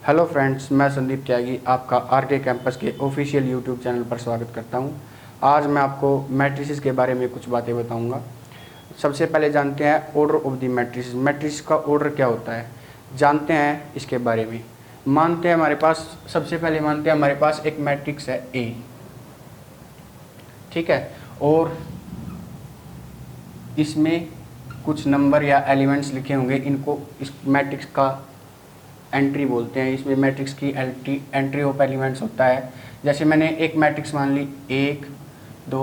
Hello friends, मैं संदीप त्यागी आपका R K campus के ऑफिशियल यूट्यूब चैनल पर स्वागत करता हूं। आज मैं आपको मैट्रिसेस के बारे में कुछ बातें बताऊंगा। सबसे पहले जानते हैं order of the matrices. Matrix का ऑर्डर क्या होता है, जानते हैं इसके बारे में। मानते हैं हमारे पास, सबसे पहले मानते हैं हमारे पास एक मैट्रिक्स है ए, ठीक है, और इसमें कुछ नंबर या एलिमेंट्स लिखे होंगे। इनको इस मैट्रिक्स का एंट्री बोलते हैं। इसमें मैट्रिक्स की एंट्री ऑफ एलिमेंट्स होता है। जैसे मैंने एक मैट्रिक्स मान ली 1 2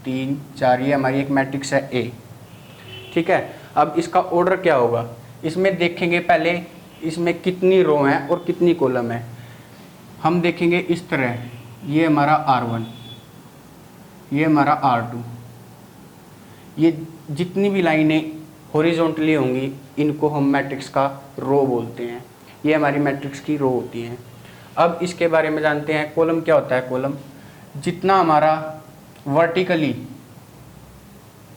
3 4, ये हमारी एक मैट्रिक्स है ए, ठीक है। अब इसका ऑर्डर क्या होगा, इसमें देखेंगे पहले इसमें कितनी रो हैं और कितनी कॉलम है। हम देखेंगे इस तरह, ये हमारा R1, ये हमारा R2, ये जितनी भी लाइनें हॉरिजॉन्टली होंगी इनको हम मैट्रिक्स का रो बोलते हैं। ये हमारी मैट्रिक्स की रो होती हैं। अब इसके बारे में जानते हैं कॉलम क्या होता है। कॉलम जितना हमारा वर्टिकली,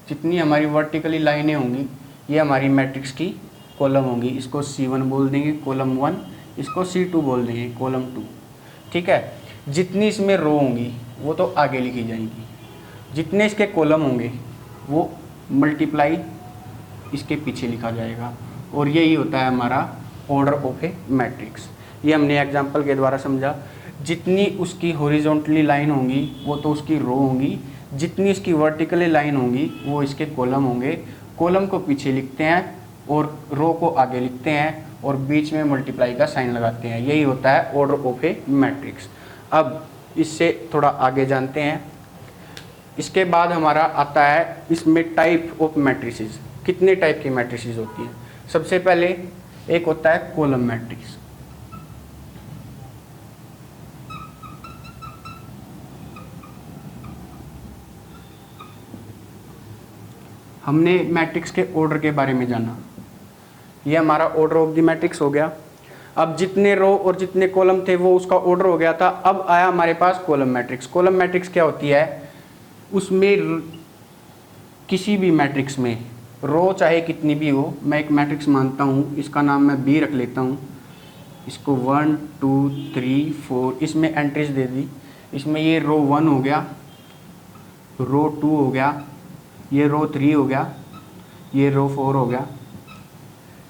जितनी हमारी वर्टिकली लाइनें होंगी ये हमारी मैट्रिक्स की कॉलम होंगी। इसको C1 बोल देंगे कॉलम 1, इसको C2 बोल देंगे कॉलम 2, ठीक है। जितनी इसमें रो होंगी वो तो आगे लिखी जाएंगी, जितने इसके कॉलम होंगे वो मल्टीप्लाई इसके पीछे लिखा जाएगा। और यही होता है हमारा ऑर्डर ऑफ ए मैट्रिक्स। ये हमने एग्जांपल के द्वारा समझा। जितनी उसकी हॉरिजॉन्टली लाइन होंगी वो तो उसकी रो होंगी, जितनी इसकी वर्टिकली लाइन होंगी वो इसके कॉलम होंगे। कॉलम को पीछे लिखते हैं और रो को आगे लिखते हैं और बीच में मल्टीप्लाई का साइन लगाते हैं। यही होता है ऑर्डर ऑफ ए मैट्रिक्स। अब इससे थोड़ा आगे जानते हैं। इसके बाद हमारा आता है इसमें टाइप ऑफ मैट्रिसेस। कितने टाइप की मैट्रिसेस होती हैं। सबसे पहले एक होता है कॉलम मैट्रिक्स। हमने मैट्रिक्स के ऑर्डर के बारे में जाना, ये हमारा ऑर्डर ऑफ द मैट्रिक्स हो गया। अब जितने रो और जितने कॉलम थे वो उसका ऑर्डर हो गया था। अब आया हमारे पास कॉलम मैट्रिक्स। कॉलम मैट्रिक्स क्या होती है, उसमें किसी भी मैट्रिक्स में रो चाहे कितनी भी हो, मैं एक मैट्रिक्स मानता हूँ, इसका नाम मैं बी रख लेता हूँ, इसको 1 2 3 4 इसमें एंट्रीज दे दी। इसमें ये रो 1 हो गया, रो 2 हो गया, ये रो 3 हो गया, ये रो 4 हो गया,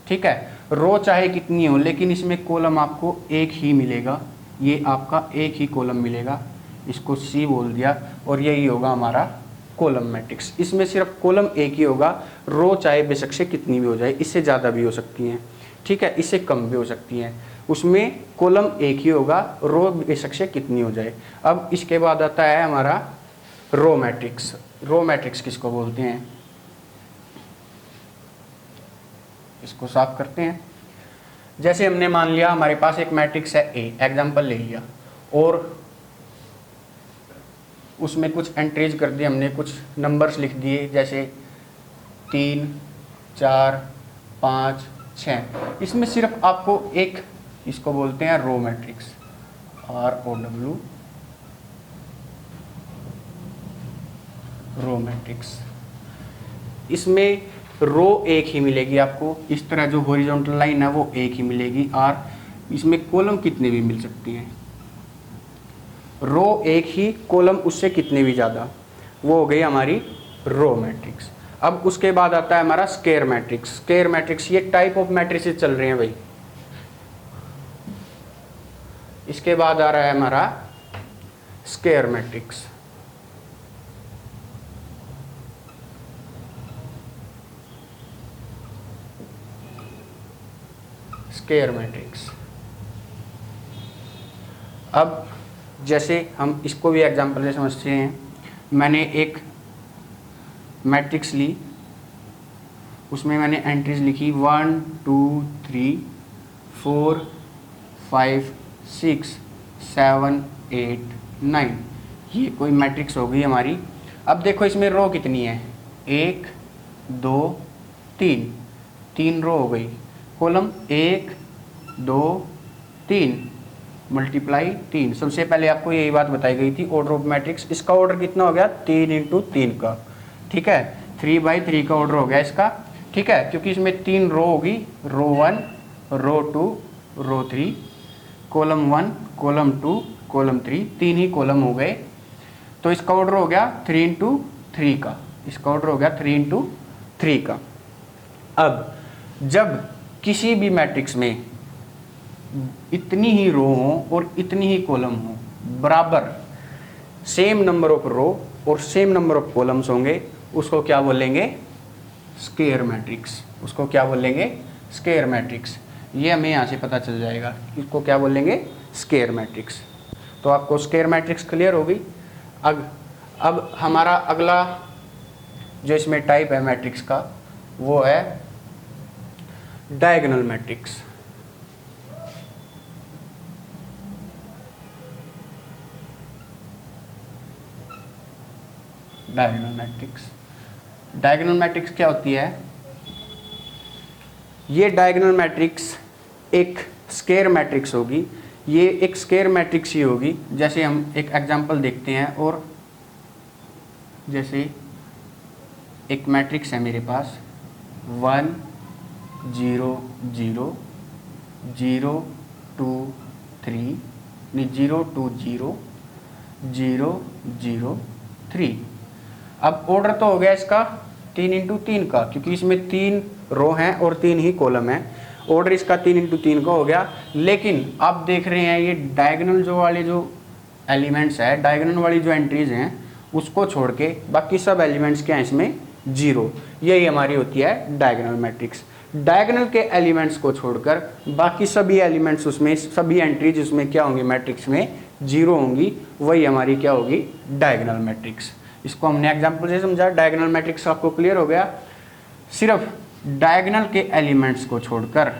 ठीक है। रो चाहे कितनी हो लेकिन इसमें कॉलम आपको एक ही मिलेगा, ये आपका एक ही कॉलम मिलेगा, इसको C बोल दिया। और यही होगा हमारा कॉलम मैट्रिक्स। इसमें सिर्फ कॉलम एक ही होगा, रो चाहे बेशक से कितनी भी हो जाए, इससे ज़्यादा भी हो सकती हैं, ठीक है, इससे कम भी हो सकती हैं। उसमें कॉलम एक ही होगा, रो बेशक से कितनी हो जाए। अब इसके बाद आता है हमारा रो मैट्रिक्स। रो मैट्रिक्स किसको बोलते हैं, इसको साफ करते हैं। जैसे हमने मान लिया हमारे पास एक मैट्रिक्स है ए, एग्जाम्पल ले लिया, और उसमें कुछ एंट्रीज कर दी हमने, कुछ नंबर्स लिख दिए, जैसे 3 4 5 6। इसमें सिर्फ आपको एक, इसको बोलते हैं row matrix, ROW, row matrix. इसमें रो एक ही मिलेगी आपको, इस तरह जो हॉरिजॉन्टल लाइन है वो एक ही मिलेगी। और इसमें कॉलम कितने भी मिल सकती हैं, रो एक ही, कॉलम उससे कितने भी ज़्यादा, वो हो गई हमारी रो मैट्रिक्स। अब उसके बाद आता है हमारा स्क्वायर मैट्रिक्स। स्क्वायर मैट्रिक्स, ये टाइप ऑफ मैट्रिसेस चल रहे हैं भाई। इसके बाद आ रहा है हमारा स्क्वायर मैट्रिक्स। स्क्वायर मैट्रिक्स, अब जैसे हम इसको भी एग्जाम्पल से समझते हैं। मैंने एक मैट्रिक्स ली, उसमें मैंने एंट्रीज लिखी 1 2 3 4 5 6 7 8 9, ये कोई मैट्रिक्स हो गई हमारी। अब देखो इसमें रो कितनी है, 1 2 3, 3 रो हो गई। Column 1 2 3 multiply 3। सबसे पहले आपको यही बात बताई गई थी ऑर्डर ऑफ मैट्रिक्स। इसका ऑर्डर कितना हो गया, 3 × 3 का, ठीक है, 3/3 का ऑर्डर हो गया इसका, ठीक है, क्योंकि इसमें 3 रो होगी, रो 1 रो 2 रो 3, कॉलम 1, कॉलम 2, कॉलम 3, 3 ही कॉलम हो गए। तो इसका ऑर्डर हो गया 3 इंटू 3 का, इसका ऑर्डर हो गया 3 इंटू 3 का। अब जब किसी भी मैट्रिक्स में इतनी ही रो हो और इतनी ही कॉलम हो, बराबर सेम नंबर ऑफ रो और सेम नंबर ऑफ कॉलम्स होंगे, उसको क्या बोलेंगे? Square matrix. उसको क्या बोलेंगे? Square matrix. ये हमें यहाँ से पता चल जाएगा, इसको क्या बोलेंगे? Square matrix. तो आपको स्क्वायर मैट्रिक्स क्लियर हो गई। अब हमारा अगला जो इसमें टाइप है मैट्रिक्स का, वो है diagonal matrix. Diagonal matrix, diagonal matrix क्या होती है? ये डायगोनल मैट्रिक्स एक स्क्वायर मैट्रिक्स होगी, ये एक स्क्वायर मैट्रिक्स ही होगी। जैसे हम एक एग्जांपल देखते हैं, और जैसे एक मैट्रिक्स है मेरे पास 1 0 0 0 2 3, नहीं 0 2 0 0 0 3। अब ऑर्डर तो हो गया इसका 3 इंटू 3 का, क्योंकि इसमें 3 रो हैं और 3 ही कॉलम हैं। ऑर्डर इसका 3 इंटू 3 का हो गया। लेकिन आप देख रहे हैं ये डायगोनल जो वाले जो एलिमेंट्स है, डायगोनल वाली जो एंट्रीज हैं, उसको छोड़ के बाकी सब एलिमेंट्स क्या हैं इसमें? 0। यही हमारी होती है डायगोनल मैट्रिक्स। डायगोनल के एलिमेंट्स को छोड़कर बाकी सभी एलिमेंट्स उसमें, सभी एंट्रीज उसमें क्या होंगी? मैट्रिक्स में 0 होंगी। वही हमारी क्या होगी? Diagonal matrix. इसको हमने एग्जाम्पल से समझा। डायगोनल मैट्रिक्स आपको क्लियर हो गया। सिर्फ डायगोनल के एलिमेंट्स को छोड़कर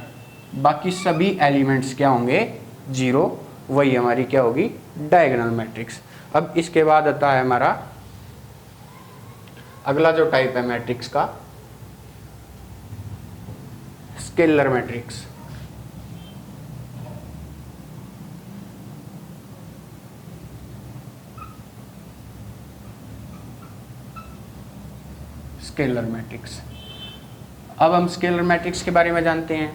बाकी सभी एलिमेंट्स क्या होंगे? 0। वही हमारी क्या होगी? Diagonal matrix. अब इसके बाद आता है हमारा अगला जो टाइप है मैट्रिक्स का, स्केलर मैट्रिक्स। Scalar matrix. अब हम स्केलर मैट्रिक्स के बारे में जानते हैं।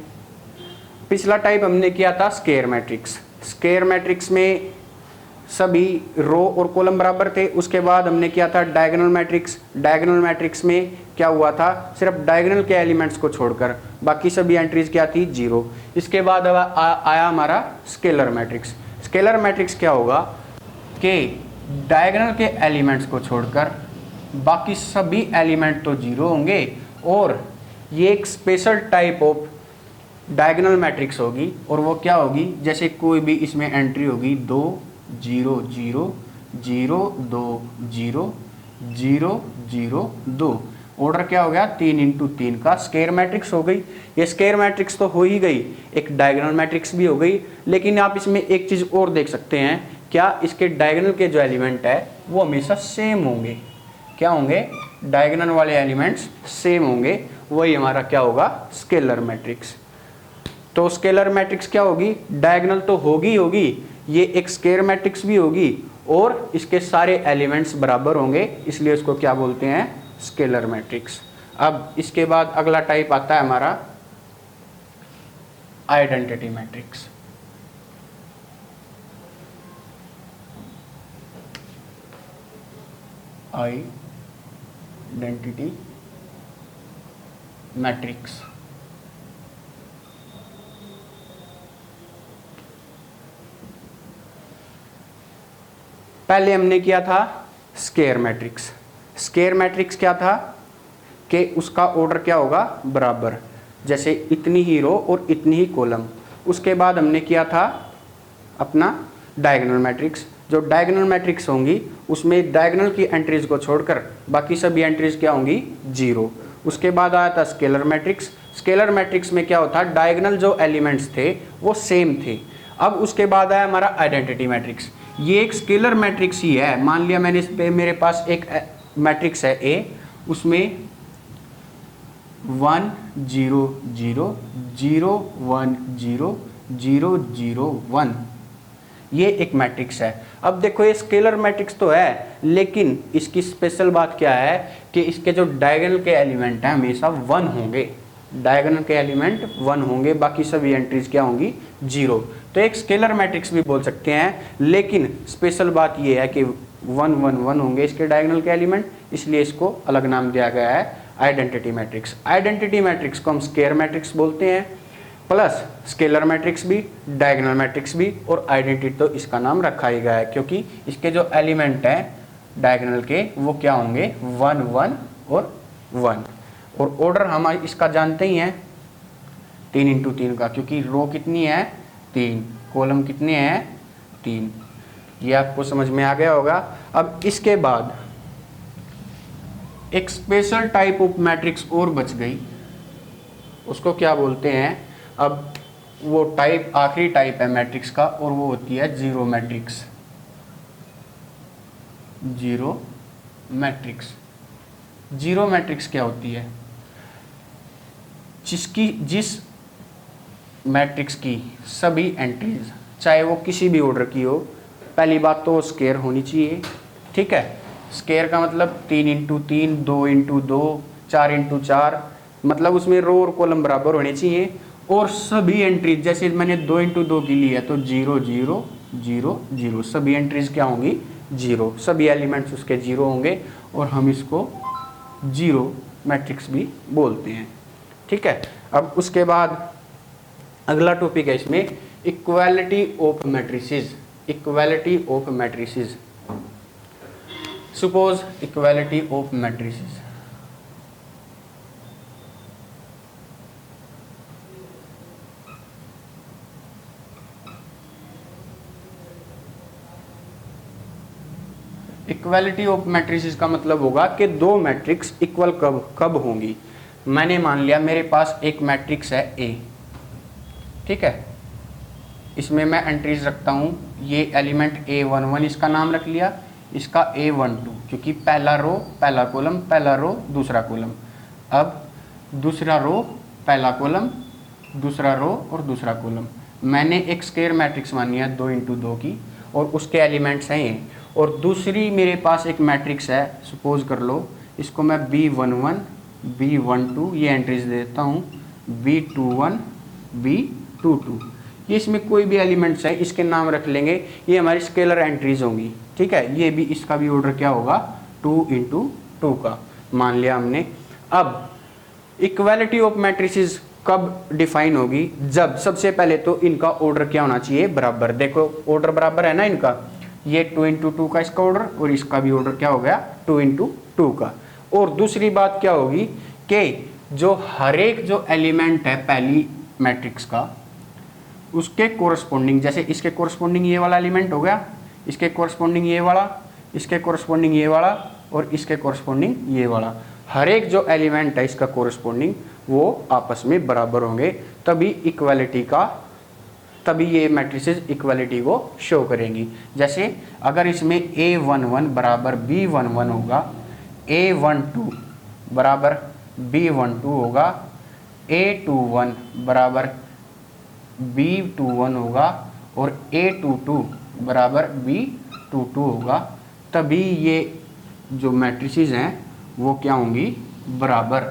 पिछला टाइप हमने किया था स्क्वायर मैट्रिक्स। स्क्वायर मैट्रिक्स में सभी रो और कॉलम बराबर थे। उसके बाद हमने किया था डायगोनल मैट्रिक्स। डायगोनल मैट्रिक्स में क्या हुआ था? सिर्फ डायगोनल के एलिमेंट्स को छोड़कर बाकी सभी एंट्रीज क्या थी? 0। इसके बाद आया हमारा स्केलर मैट्रिक्स। स्केलर मैट्रिक्स क्या होगा कि डायगोनल के एलिमेंट्स को छोड़कर बाकी सभी एलिमेंट तो 0 होंगे, और ये एक special type of diagonal matrix होगी। और वो क्या होगी? जैसे कोई भी इसमें एंट्री होगी 2 0 0 0 2 0 0 0 2। ऑर्डर क्या हो गया? 3 इंटू 3 का स्क्वायर मैट्रिक्स हो गई। ये स्क्वायर मैट्रिक्स तो हो ही गई, एक डायगोनल मैट्रिक्स भी हो गई। लेकिन आप इसमें एक चीज़ और देख सकते हैं, क्या इसके डायगोनल के जो एलिमेंट है वो हमेशा सेम होंगे? क्या होंगे? डायगोनल वाले एलिमेंट्स सेम होंगे। वही हमारा क्या होगा? Scalar matrix. तो स्केलर मैट्रिक्स क्या होगी? डायगोनल तो होगी, ये एक स्क्वायर मैट्रिक्स भी होगी, और इसके सारे एलिमेंट्स बराबर होंगे, इसलिए इसको क्या बोलते हैं? Scalar matrix. अब इसके बाद अगला टाइप आता है हमारा आइडेंटिटी मैट्रिक्स। Identity matrix. पहले हमने किया था स्क्वायर मैट्रिक्स। स्क्वायर मैट्रिक्स क्या था कि उसका ऑर्डर क्या होगा? बराबर, जैसे इतनी ही रो और इतनी ही कॉलम। उसके बाद हमने किया था अपना डायगोनल मैट्रिक्स। जो डायगोनल मैट्रिक्स होंगी उसमें डायगोनल की एंट्रीज को छोड़कर बाकी सभी एंट्रीज क्या होंगी? 0। उसके बाद आया था स्केलर मैट्रिक्स। स्केलर मैट्रिक्स में क्या होता? डायगोनल जो एलिमेंट्स थे वो सेम थे। अब उसके बाद आया हमारा आइडेंटिटी मैट्रिक्स। ये एक स्केलर मैट्रिक्स ही है। मान लिया मैंने इस पे, मेरे पास एक मैट्रिक्स है A, उसमें 1 0 0 0 1 0 0 0 1, ये एक मैट्रिक्स है। अब देखो ये स्केलर मैट्रिक्स तो है, लेकिन इसकी स्पेशल बात क्या है कि इसके जो डायगोनल के एलिमेंट हैं हमेशा 1 होंगे। डायगोनल के एलिमेंट 1 होंगे, बाकी सभी एंट्रीज क्या होंगी 0। तो एक स्केलर मैट्रिक्स भी बोल सकते हैं, लेकिन स्पेशल बात ये है कि 1 1 1 होंगे इसके डायगोनल के एलिमेंट, इसलिए इसको अलग नाम दिया गया है आइडेंटिटी मैट्रिक्स। आइडेंटिटी मैट्रिक्स को हम स्केयर मैट्रिक्स बोलते हैं, प्लस स्केलर मैट्रिक्स भी, डायगोनल मैट्रिक्स भी, और आइडेंटिटी तो इसका नाम रखा ही गया है क्योंकि इसके जो एलिमेंट हैं डायगोनल के वो क्या होंगे 1 1 और 1। और ऑर्डर हम इसका जानते ही हैं 3 इंटू 3 का, क्योंकि रो कितनी है 3, कॉलम कितने हैं 3। ये आपको समझ में आ गया होगा। अब इसके बाद एक स्पेशल टाइप ऑफ मैट्रिक्स और बच गई, उसको क्या बोलते हैं, अब वो टाइप आखिरी टाइप है मैट्रिक्स का, और वो होती है zero matrix. Zero matrix, zero matrix क्या होती है, जिस मैट्रिक्स की सभी एंट्रीज चाहे वो किसी भी ऑर्डर की हो, पहली बात तो स्केयर होनी चाहिए, ठीक है। स्केयर का मतलब 3 इंटू 3, 2 इंटू 2, 4 इंटू 4, मतलब उसमें रो और कॉलम बराबर होने चाहिए। और सभी एंट्रीज, जैसे मैंने 2 इंटू 2 की ली है तो 0 0 0 0, सभी एंट्रीज क्या होंगी 0, सभी एलिमेंट्स उसके 0 होंगे, और हम इसको जीरो मैट्रिक्स भी बोलते हैं, ठीक है। अब उसके बाद अगला टॉपिक है इसमें equality of matrices. Equality of matrices, suppose equality of matrices, equality of matrices का मतलब होगा कि दो मैट्रिक्स इक्वल कब होंगी। मैंने मान लिया मेरे पास एक मैट्रिक्स है ए, ठीक है, इसमें मैं एंट्रीज रखता हूँ, ये एलिमेंट A11 इसका नाम रख लिया, इसका A12, क्योंकि पहला रो पहला कॉलम, पहला रो दूसरा कॉलम। अब दूसरा रो पहला कॉलम, दूसरा रो और दूसरा कॉलम। मैंने एक स्क्वायर मैट्रिक्स मानी है 2 इंटू 2 की, और उसके एलिमेंट्स हैं ये। और दूसरी मेरे पास एक मैट्रिक्स है, सपोज कर लो इसको मैं B11 B12 ये एंट्रीज देता हूँ, B21 B22, ये इसमें कोई भी एलिमेंट्स है इसके नाम रख लेंगे, ये हमारी स्केलर एंट्रीज होंगी, ठीक है। ये भी, इसका भी ऑर्डर क्या होगा 2 इंटू 2 का मान लिया हमने। अब इक्वालिटी ऑफ मैट्रिसेस कब डिफाइन होगी, जब सबसे पहले तो इनका ऑर्डर क्या होना चाहिए बराबर। देखो ऑर्डर बराबर है ना इनका, ये 2 इंटू 2 का इसका ऑर्डर, और इसका भी ऑर्डर क्या हो गया 2 इंटू 2 का। और दूसरी बात क्या होगी कि जो हर एक जो एलिमेंट है पहली मैट्रिक्स का, उसके कोरस्पोंडिंग, जैसे इसके कोरस्पोंडिंग ये वाला एलिमेंट हो गया, इसके कोरस्पोंडिंग ये वाला, इसके कोरस्पोंडिंग ये वाला, और इसके कोरस्पोंडिंग ये वाला, हर एक जो एलिमेंट है इसका कोरस्पोंडिंग वो आपस में बराबर होंगे, तभी इक्वालिटी का, तभी ये मैट्रिसेस इक्वालिटी को शो करेंगी। जैसे अगर इसमें A11 बराबर B11 होगा, A12 बराबर B12 होगा, A21 बराबर B21 होगा, और A22 बराबर B22 होगा, तभी ये जो मैट्रिसेस हैं वो क्या होंगी बराबर,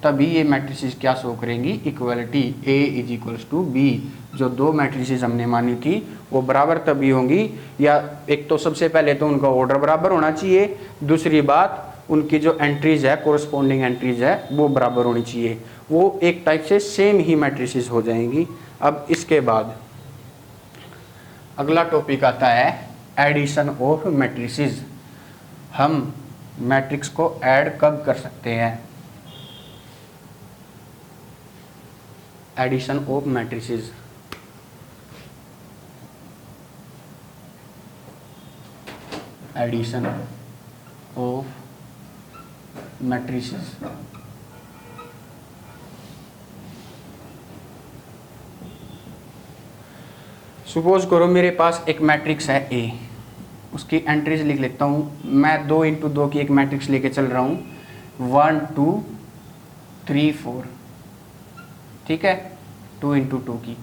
तभी ये मैट्रिसेस क्या शो करेंगी equality. A is equals to B, जो दो मैट्रिसेस हमने मानी थी वो बराबर तभी होंगी, या एक तो सबसे पहले तो उनका ऑर्डर बराबर होना चाहिए, दूसरी बात उनकी जो एंट्रीज है कोरस्पोंडिंग एंट्रीज है वो बराबर होनी चाहिए, वो एक टाइप से सेम ही मैट्रिसेस हो जाएंगी। अब इसके बाद अगला टॉपिक आता है एडिशन ऑफ मैट्रिसेस। हम मैट्रिक्स को ऐड कब कर सकते हैं, addition of matrices. Addition of matrices, suppose करो मेरे पास एक मैट्रिक्स है A, उसकी एंट्रीज लिख लेता हूँ मैं। 2 इंटू 2 की एक मैट्रिक्स लेके चल रहा हूँ, 1 2 3 4, ठीक है, 2 इंटू 2 की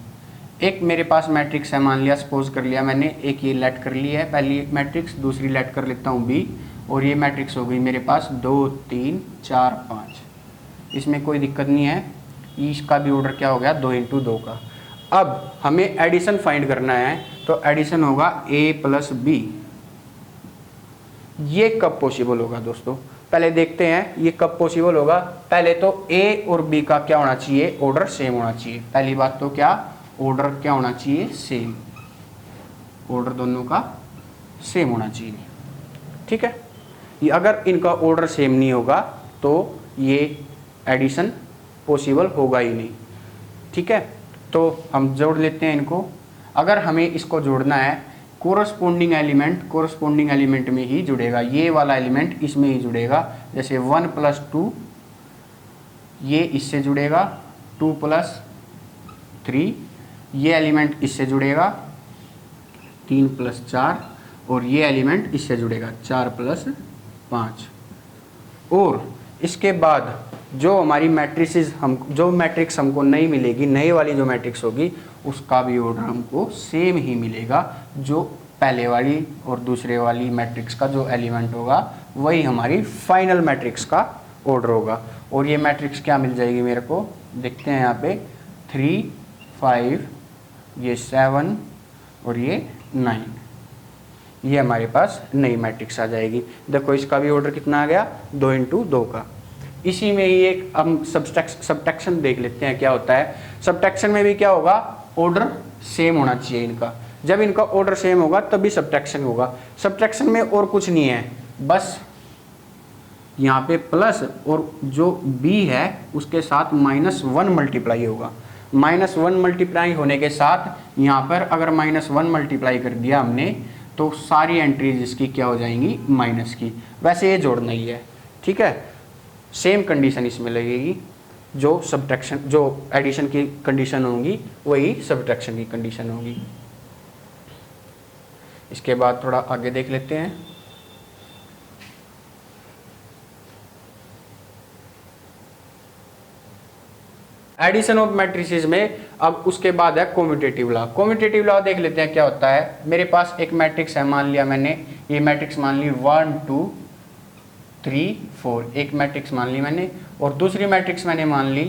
एक मेरे पास मैट्रिक्स है, मान लिया सपोज कर लिया मैंने, एक ये लेट कर ली है पहली मैट्रिक्स, दूसरी लेट कर लेता हूँ B, और ये मैट्रिक्स हो गई मेरे पास 2 3 4 5। इसमें कोई दिक्कत नहीं है, इसका भी ऑर्डर क्या हो गया 2 इंटू 2 का। अब हमें एडिशन फाइंड करना है, तो एडिशन होगा a प्लस बी। ये कब पॉसिबल होगा दोस्तों, पहले देखते हैं ये कब पॉसिबल होगा। पहले तो a और b का क्या होना चाहिए, ऑर्डर सेम होना चाहिए। पहली बात तो क्या, ऑर्डर क्या होना चाहिए, सेम। ऑर्डर दोनों का सेम होना चाहिए, ठीक है। ये अगर इनका ऑर्डर सेम नहीं होगा तो ये एडिशन पॉसिबल होगा ही नहीं, ठीक है। तो हम जोड़ लेते हैं इनको। अगर हमें इसको जोड़ना है, कोरस्पोंडिंग एलिमेंट में ही जुड़ेगा, ये वाला एलिमेंट इसमें ही जुड़ेगा। जैसे 1 प्लस 2 ये इससे जुड़ेगा, 2 प्लस 3 ये एलिमेंट इससे जुड़ेगा, 3 प्लस 4 और ये एलिमेंट इससे जुड़ेगा, 4 प्लस 5। और इसके बाद जो हमारी मैट्रिसेस जो मैट्रिक्स हमको नहीं मिलेगी, नई वाली जो मैट्रिक्स होगी उसका भी ऑर्डर हमको सेम ही मिलेगा। जो पहले वाली और दूसरे वाली मैट्रिक्स का जो एलिमेंट होगा वही हमारी फाइनल मैट्रिक्स का ऑर्डर होगा। और ये मैट्रिक्स क्या मिल जाएगी मेरे को, देखते हैं यहाँ पे 3 5 ये 7 और ये 9, ये हमारे पास नई मैट्रिक्स आ जाएगी। देखो इसका भी ऑर्डर कितना आ गया, 2 इंटू 2 का। इसी में ही एक हम सब्ट्रैक्शन देख लेते हैं क्या होता है। सब्ट्रैक्शन में भी क्या होगा, ऑर्डर सेम होना चाहिए इनका। जब इनका ऑर्डर सेम होगा तभी सब्ट्रैक्शन होगा। सब्ट्रैक्शन में और कुछ नहीं है, बस यहाँ पे प्लस और जो b है उसके साथ -1 मल्टीप्लाई होगा। -1 मल्टीप्लाई होने के साथ यहाँ पर अगर -1 मल्टीप्लाई कर दिया हमने तो सारी एंट्रीज इसकी क्या हो जाएंगी, माइनस की। वैसे ये जोड़ना ही है, ठीक है। सेम कंडीशन इसमें लगेगी, जो सब्ट्रैक्शन जो एडिशन की कंडीशन होगी वही सब्ट्रैक्शन की कंडीशन होगी। इसके बाद थोड़ा आगे देख लेते हैं। एडिशन ऑफ मैट्रिसेस में अब उसके बाद है कॉम्यूटेटिव लॉ। कॉम्यूटेटिव लॉ देख लेते हैं क्या होता है। मेरे पास एक मैट्रिक्स है, मान लिया मैंने, ये मैट्रिक्स मान ली 1 2 3 4, एक मैट्रिक्स मान ली मैंने, और दूसरी मैट्रिक्स मैंने मान ली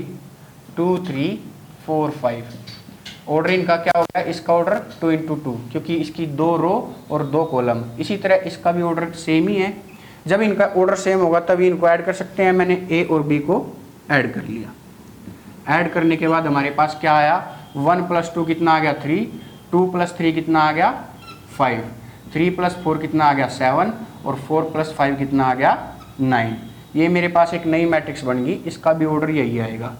2 3 4 5। ऑर्डर इनका क्या होगा, इसका ऑर्डर 2 इंटू 2, क्योंकि इसकी 2 रो और 2 कॉलम। इसी तरह इसका भी ऑर्डर सेम ही है। जब इनका ऑर्डर सेम होगा तभी इनको ऐड कर सकते हैं। मैंने ए और बी को ऐड कर लिया। ऐड करने के बाद हमारे पास क्या आया, 1 प्लस 2 कितना आ गया 3, 2 प्लस 3 कितना आ गया 5, 3 प्लस 4 कितना आ गया 7 और 4 प्लस 5 कितना आ गया 9। ये मेरे पास एक नई मैट्रिक्स बन गई, इसका भी ऑर्डर यही आएगा,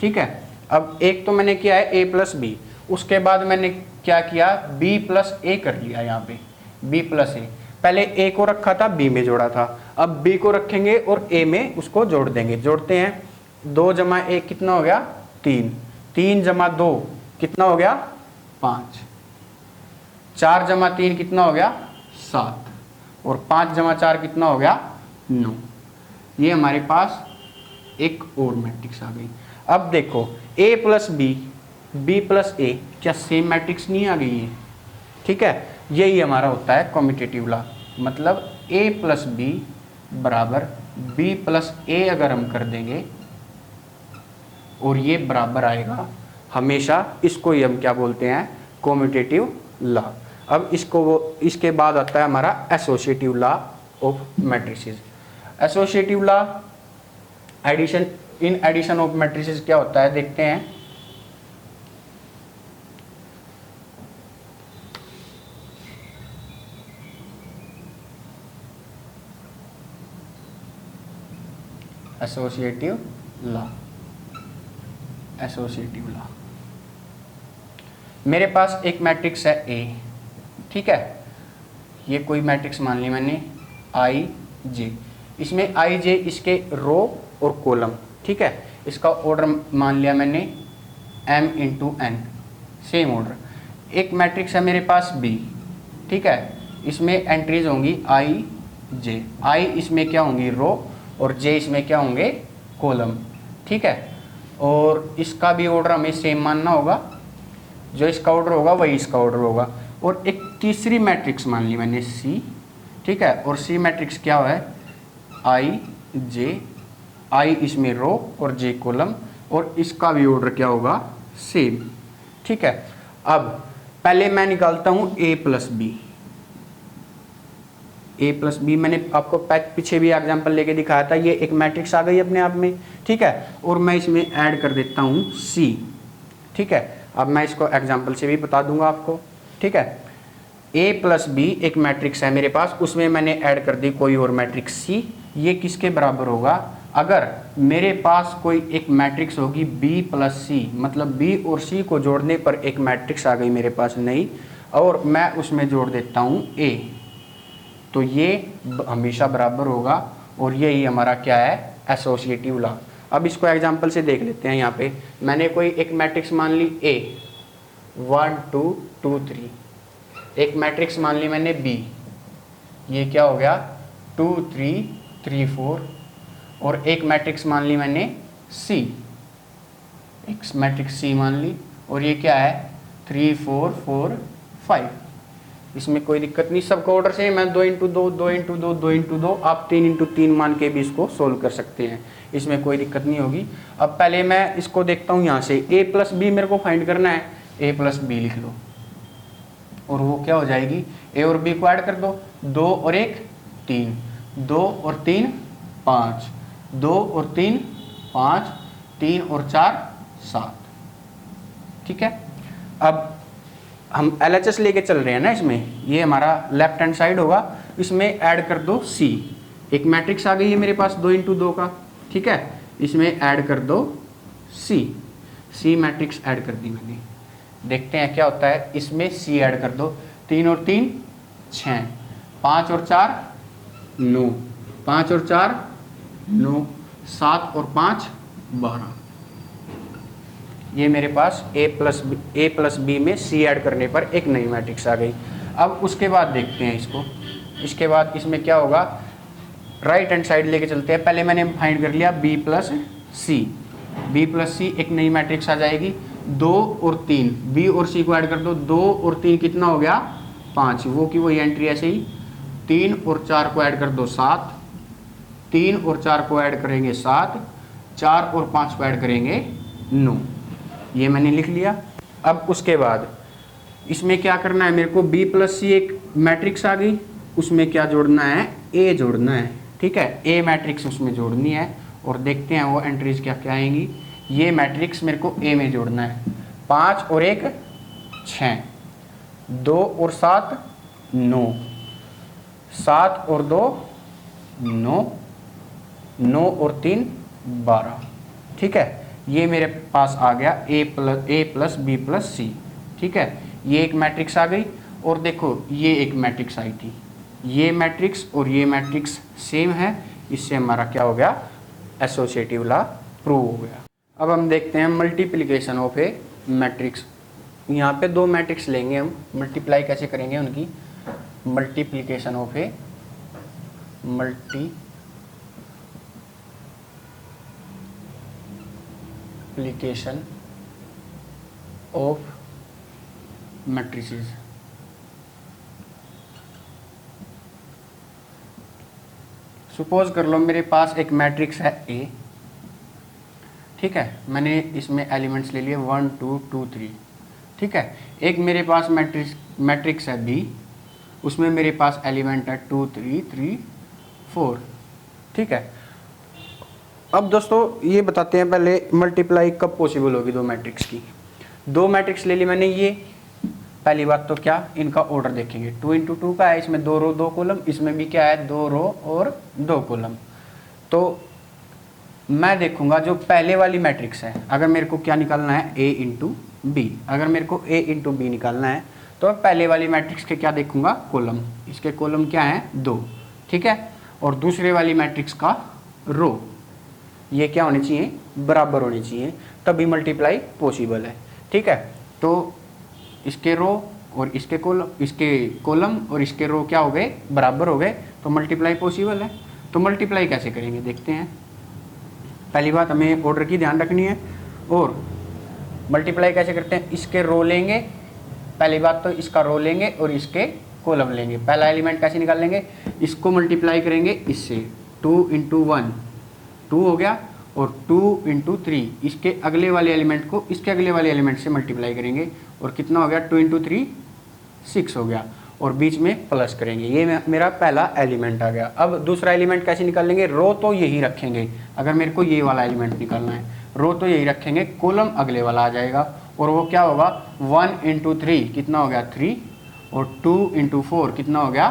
ठीक है। अब एक तो मैंने किया है a प्लस बी, उसके बाद मैंने क्या किया, b प्लस ए कर लिया। यहाँ पे b प्लस ए, पहले a को रखा था b में जोड़ा था, अब b को रखेंगे और a में उसको जोड़ देंगे। जोड़ते हैं, 2 जमा 1 कितना हो गया 3, 3 जमा 2 कितना हो गया 5, 4 जमा 3 कितना हो गया 7 और 5 जमा 4 कितना हो गया 9। ये हमारे पास एक और मैट्रिक्स आ गई। अब देखो a plus B, B plus A, क्या सेम मैट्रिक्स नहीं आ गई है, ठीक है। यही हमारा होता है कम्यूटेटिव लॉ। मतलब a प्लस बी बराबर b प्लस ए अगर हम कर देंगे और ये बराबर आएगा हमेशा, इसको ही हम क्या बोलते हैं, कम्यूटेटिव लॉ। अब इसके बाद आता है हमारा associative law of matrices. Associative law in addition of matrices क्या होता है, देखते हैं। एसोसिएटिव लॉ, एसोसिएटिव लॉ, मेरे पास एक मैट्रिक्स है A, ठीक है। ये कोई मैट्रिक्स मान ली मैंने आई जे, इसमें आई जे इसके रो और कॉलम, ठीक है। इसका ऑर्डर मान लिया मैंने m into n, same order. एक मैट्रिक्स है मेरे पास B, ठीक है। इसमें एंट्रीज होंगी आई जे, आई इसमें क्या होंगी रो और जे इसमें क्या होंगे कॉलम, ठीक है। और इसका भी ऑर्डर हमें सेम मानना होगा, जो इसका ऑर्डर होगा वही इसका ऑर्डर होगा। और एक तीसरी मैट्रिक्स मान ली मैंने C, ठीक है। और C मैट्रिक्स क्या है, आई जे, आई इसमें रो और जे कॉलम, और इसका भी ऑर्डर क्या होगा, सेम। ठीक है, अब पहले मैं निकालता हूं a plus b. A plus b मैंने आपको पीछे भी एग्जांपल लेके दिखाया था, ये एक मैट्रिक्स आ गई अपने आप में। ठीक है, और मैं इसमें ऐड कर देता हूं सी। ठीक है, अब मैं इसको एग्जांपल से भी बता दूंगा आपको। ठीक है, ए प्लस बी एक मैट्रिक्स है मेरे पास, उसमें मैंने ऐड कर दी कोई और मैट्रिक्स सी। ये किसके बराबर होगा, अगर मेरे पास कोई एक मैट्रिक्स होगी बी प्लस सी, मतलब बी और सी को जोड़ने पर एक मैट्रिक्स आ गई मेरे पास नई, और मैं उसमें जोड़ देता हूँ ए, तो ये हमेशा बराबर होगा। और यही हमारा क्या है, एसोसिएटिव लॉ। अब इसको एग्जांपल से देख लेते हैं। यहाँ पे मैंने कोई एक मैट्रिक्स मान ली ए 1 2 2 3, एक मैट्रिक्स मान ली मैंने बी, ये क्या हो गया 2 3 3 4, और एक मैट्रिक्स मान ली मैंने सी, एक मैट्रिक्स सी मान ली, और ये क्या है 3 4 4 5। इसमें कोई दिक्कत नहीं, सबका ऑर्डर से मैं 2 इंटू 2 2 इंटू 2 2 इंटू 2, आप 3 इंटू 3 मान के भी इसको सोल्व कर सकते हैं, इसमें कोई दिक्कत नहीं होगी। अब पहले मैं इसको देखता हूँ, यहाँ से a प्लस बी मेरे को फाइंड करना है, a प्लस बी लिख लो, और वो क्या हो जाएगी, a और b को ऐड कर दो, 2 और 1 3, 2 और 3 5, 2 और 3 5, 3 और 4 7। ठीक है, अब हम LHS लेके चल रहे हैं ना, इसमें ये हमारा लेफ्ट हैंड साइड होगा, इसमें ऐड कर दो C। एक मैट्रिक्स आ गई है मेरे पास 2 इंटू 2 का। ठीक है, इसमें ऐड कर दो C मैट्रिक्स ऐड कर दी मैंने। देखते हैं क्या होता है, इसमें C ऐड कर दो, 3 और 3 6, 5 और 4 9, 5 और 4 9, 7 और 5 12। ये मेरे पास a प्लस बी में c ऐड करने पर एक नई मैट्रिक्स आ गई। अब उसके बाद देखते हैं इसको, इसके बाद इसमें क्या होगा, राइट हैंड साइड लेके चलते हैं। पहले मैंने फाइंड कर लिया b प्लस सी, एक नई मैट्रिक्स आ जाएगी। 2 और 3, b और c को ऐड कर दो, 2 और 3 कितना हो गया 5, वो की वही एंट्री ऐसे ही। 3 और 4 को ऐड कर दो 7, 3 और 4 को ऐड करेंगे 7, 4 और 5 को ऐड करेंगे 9। ये मैंने लिख लिया। अब उसके बाद इसमें क्या करना है, मेरे को b प्लस सी एक मैट्रिक्स आ गई, उसमें क्या जोड़ना है, a जोड़ना है। ठीक है, a मैट्रिक्स उसमें जोड़नी है, और देखते हैं वो एंट्रीज क्या क्या आएंगी। ये मैट्रिक्स मेरे को a में जोड़ना है, 5 और 1 6, 2 और 7 9, 7 और 2 9, 9 और 3 12। ठीक है, ये मेरे पास आ गया a प्लस बी प्लस सी। ठीक है, ये एक मैट्रिक्स आ गई, और देखो ये एक मैट्रिक्स आई थी, ये मैट्रिक्स और ये मैट्रिक्स सेम है, इससे हमारा क्या हो गया, एसोसिएटिव लॉ प्रूव हो गया। अब हम देखते हैं मल्टीप्लिकेशन ऑफ ए मैट्रिक्स। यहाँ पे दो मैट्रिक्स लेंगे हम, मल्टीप्लाई कैसे करेंगे उनकी, multiplication of A multiplication of matrices. Suppose कर लो मेरे पास एक मैट्रिक्स है A। ठीक है, मैंने इसमें एलिमेंट्स ले लिए 1 2 2 3। ठीक है, एक मेरे पास मैट्रिक्स है B, उसमें मेरे पास एलिमेंट है 2 3 3 4। ठीक है, अब दोस्तों ये बताते हैं पहले मल्टीप्लाई कब पॉसिबल होगी दो मैट्रिक्स की। दो मैट्रिक्स ले ली मैंने, ये पहली बात तो क्या, इनका ऑर्डर देखेंगे, 2 इंटू 2 का है, इसमें 2 रो 2 कॉलम, इसमें भी क्या है 2 रो और 2 कॉलम। तो मैं देखूंगा जो पहले वाली मैट्रिक्स है, अगर मेरे को क्या निकालना है A इंटू बी, अगर मेरे को A इंटू बी निकालना है तो पहले वाली मैट्रिक्स के क्या देखूंगा, कॉलम, इसके कॉलम क्या है 2। ठीक है, और दूसरे वाली मैट्रिक्स का रो, ये क्या होने चाहिए, बराबर होने चाहिए, तभी मल्टीप्लाई पॉसिबल है। ठीक है, तो इसके रो और इसके कॉलम और इसके रो क्या हो गए, बराबर हो गए, तो मल्टीप्लाई पॉसिबल है। तो मल्टीप्लाई कैसे करेंगे देखते हैं। पहली बात हमें ऑर्डर की ध्यान रखनी है, और मल्टीप्लाई कैसे करते हैं, इसके रो लेंगे, पहली बात तो इसका रो लेंगे और इसके कॉलम लेंगे। पहला एलिमेंट कैसे निकाल लेंगे, इसको मल्टीप्लाई करेंगे इससे, 2 इंटू 1 2 हो गया, और 2 इंटू 3 इसके अगले वाले एलिमेंट को इसके अगले वाले एलिमेंट से मल्टीप्लाई करेंगे और कितना हो गया 2 इंटू 3 6 हो गया और बीच में प्लस करेंगे। ये मेरा पहला एलिमेंट आ गया। अब दूसरा एलिमेंट कैसे निकालेंगे, रो तो यही रखेंगे। अगर मेरे को ये वाला एलिमेंट निकालना है रो तो यही रखेंगे, कॉलम अगले वाला आ जाएगा और वो क्या होगा 1 इंटू 3 कितना हो गया 3 और 2 इंटू 4 कितना हो गया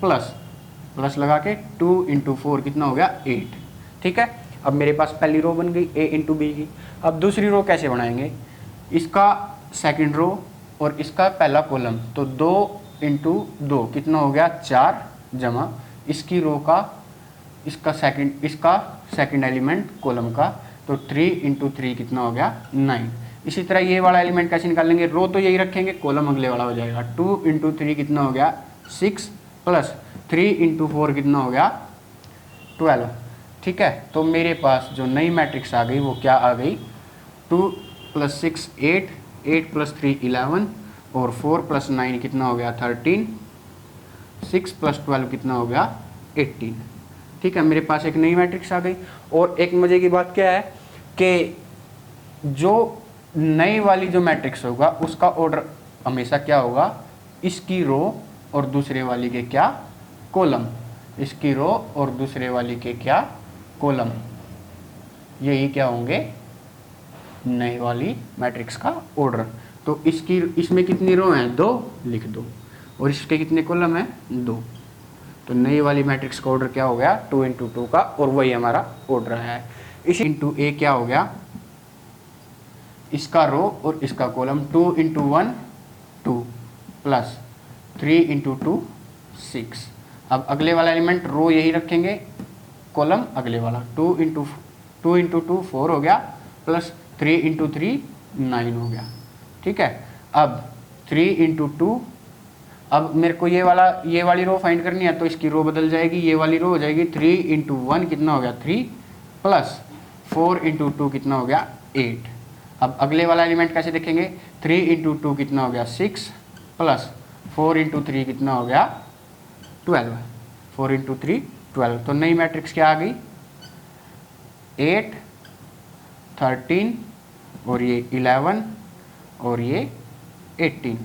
प्लस लगा के 2 इंटू 4 कितना हो गया 8। ठीक है, अब मेरे पास पहली रो बन गई a इंटू बी की। अब दूसरी रो कैसे बनाएंगे, इसका सेकंड रो और इसका पहला कॉलम, तो 2 इंटू 2 कितना हो गया 4 जमा इसकी रो का इसका सेकंड एलिमेंट कॉलम का, तो 3 इंटू 3 कितना हो गया 9। इसी तरह ये वाला एलिमेंट कैसे निकालेंगे, रो तो यही रखेंगे, कॉलम अगले वाला हो जाएगा। 2 इंटू 3 कितना हो गया 6 प्लस 3 इंटू 4 कितना हो गया 12। ठीक है, तो मेरे पास जो नई मैट्रिक्स आ गई वो क्या आ गई 2 + 6 8, 8 + 3 11 और 4 + 9 कितना हो गया 13, 6 + 12 कितना हो गया 18। ठीक है, मेरे पास एक नई मैट्रिक्स आ गई। और एक मजे की बात क्या है कि जो नई वाली जो मैट्रिक्स होगा उसका ऑर्डर हमेशा क्या होगा, इसकी रो और दूसरे वाली के क्या कॉलम, इसकी रो और दूसरे वाली के क्या कॉलम, यही क्या होंगे नई वाली मैट्रिक्स का ऑर्डर। तो इसमें कितनी रो हैं 2 लिख दो और इसके कितने कॉलम हैं 2। तो नई वाली मैट्रिक्स का ऑर्डर क्या हो गया 2 इंटू 2 का, और वही हमारा ऑर्डर है। इसी इंटू ए क्या हो गया, इसका रो और इसका कॉलम 2 इंटू 1 2 प्लस 3 इंटू 2 6। अब अगले वाला एलिमेंट रो यही रखेंगे, कॉलम अगले वाला 2 इंटू 2 4 हो गया प्लस 3 इंटू 3 9 हो गया। ठीक है, अब 3 इंटू 2, अब मेरे को ये वाली रो फाइंड करनी है तो इसकी रो बदल जाएगी, ये वाली रो हो जाएगी 3 इंटू 1 कितना हो गया 3 प्लस 4 इंटू 2 कितना हो गया 8। अब अगले वाला एलिमेंट कैसे देखेंगे, 3 इंटू 2 कितना हो गया 6 प्लस 4 इंटू 3 कितना हो गया 12, 4 इंटू 3 12। तो नई मैट्रिक्स क्या आ गई 8 13 और ये 11 और ये 18।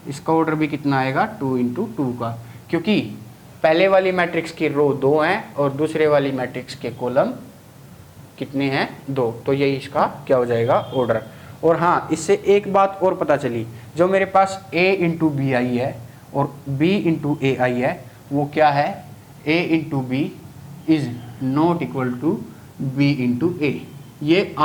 इसका ऑर्डर भी कितना आएगा 2 इंटू 2 का, क्योंकि पहले वाली मैट्रिक्स की रो 2 हैं और दूसरे वाली मैट्रिक्स के कॉलम कितने हैं 2, तो यही इसका क्या हो जाएगा ऑर्डर। और हाँ, इससे एक बात और पता चली, जो मेरे पास a इंटू बी आई है और b इंटू ए आई है वो क्या है a into B is not equal to b into A. ये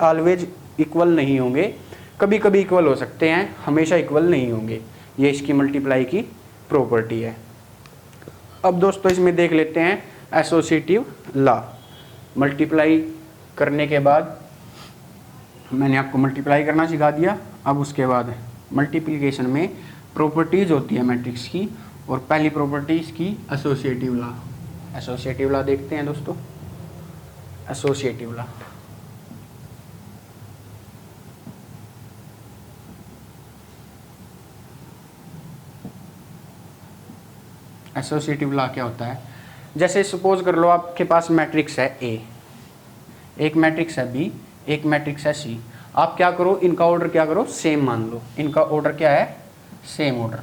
ऑलवेज इक्वल नहीं होंगे, कभी कभी इक्वल हो सकते हैं, हमेशा इक्वल नहीं होंगे। ये इसकी मल्टीप्लाई की प्रॉपर्टी है। अब दोस्तों इसमें देख लेते हैं एसोसिएटिव लॉ। मल्टीप्लाई करने के बाद मैंने आपको मल्टीप्लाई करना सिखा दिया। अब उसके बाद मल्टीप्लिकेशन में प्रॉपर्टीज होती है मैट्रिक्स की, और पहली प्रॉपर्टी इसकी एसोसिएटिव लॉ। एसोसिएटिव लॉ देखते हैं दोस्तों। एसोसिएटिव लॉ एसोसिएटिव लॉ क्या होता है, जैसे सपोज कर लो आपके पास मैट्रिक्स है ए, एक मैट्रिक्स है बी, एक मैट्रिक्स है सी। आप क्या करो, इनका ऑर्डर क्या करो सेम मान लो। इनका ऑर्डर क्या है सेम ऑर्डर,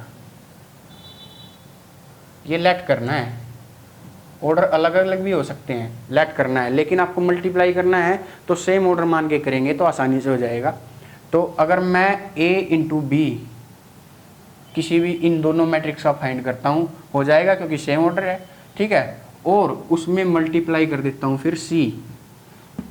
ये लेट करना है। ऑर्डर अलग अलग भी हो सकते हैं, लेट करना है, लेकिन आपको मल्टीप्लाई करना है तो सेम ऑर्डर मान के करेंगे तो आसानी से हो जाएगा। तो अगर मैं a इंटू बी किसी भी इन दोनों मैट्रिक्स का फाइंड करता हूँ हो जाएगा, क्योंकि सेम ऑर्डर है। ठीक है, और उसमें मल्टीप्लाई कर देता हूँ फिर सी,